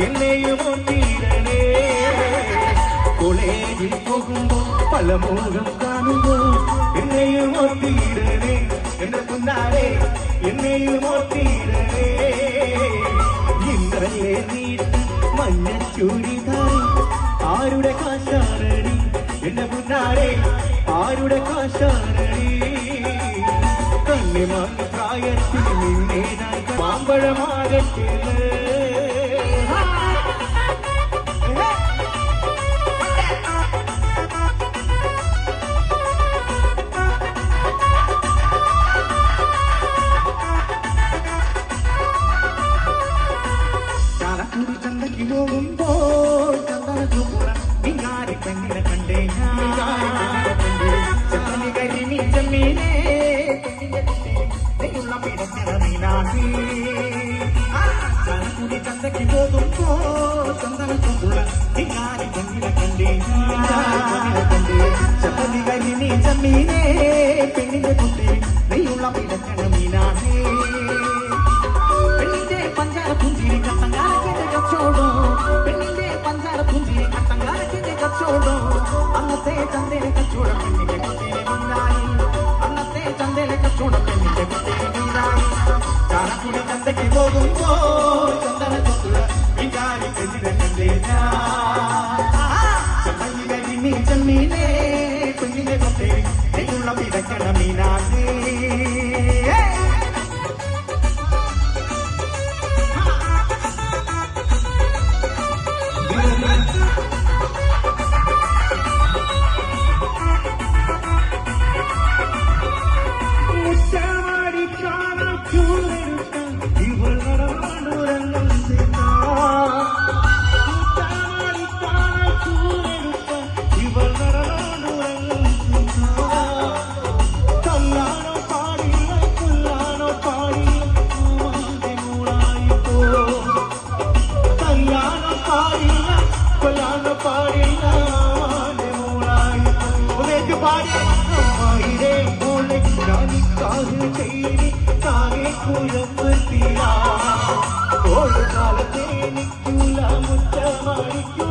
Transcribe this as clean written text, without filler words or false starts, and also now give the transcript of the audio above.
എന്നെയും ഓർത്തിടണേ കോളേജിൽ പോകുമ്പോ പല മോഹം കാണുമ്പോ എന്നെയും ഓർത്തിടണേ എന്റെ കുന്നാരെ എന്നെയും ഓർത്തിടണേ ഇന്നലെ നീട്ട് മഞ്ഞ ചൂരിതാരി ആരുടെ കാശാണടി എന്റെ കുന്നാരെ ആരുടെ കാശാണടി കണ്ണിമാങ്ങ പ്രായത്തിൽ നിന്നെ ഞാൻ മാമ്പഴമാകട്ടെ ചന്തയ്ക്ക് പോകുമ്പോൾ ചന്ദനപ്പുറം നിങ്ങാരി പെണ്ണിനെ കണ്ടേ ചന്ദനി കരിമീ ചെമ്മീനേ നെയ്യുള്ള പിടക്കണ മീനാക്കി ചനക്കുടി ചന്തയ്ക്ക് പോകുമ്പോൾ ചന്ദനപ്പുറം നിങ്ങാരി പെണ്ണിനെ കണ്ടേ ചന്ദനി കരിമീ ചെമ്മീനേ പെണ്ണിന്റെ കുട്ടി നെയ്യുള്ള പിടക്കണ മീനാക്കി പെണ്ണിന്റെ പഞ്ചാര പുഞ്ചിരി കത്തങ്കാരത്തിന്റെ കച്ചോടോ പെണ്ണിന്റെ പഞ്ചാര പുഞ്ചിരി കത്തങ്കാരത്തിന്റെ കച്ചോടോ അന്നത്തെ ചന്തയിലെ കച്ചവടം പെണ്ണിന്റെ കുട്ടിയെ മുന്നായി അന്നത്തെ ചന്തയിലെ കച്ചവടം പെണ്ണിന്റെ കുട്ടിയെ മുന്നായി ചാലക്കുടി ചന്തയ്ക്ക് പോകുമ്പോ ചന്ദന ചത്തുള്ള വികാരി പെണ്ണിനെ കണ്ടേ ചമ്മി കരിമീ ചെമ്മീനേ പെണ്ണിന്റെ കുട്ടി നെയ്യുള്ള പിടക്കണ മീനാക്കി കാലത്തെ നിൽക്കൂല മുറ്റമാടിക്കൂ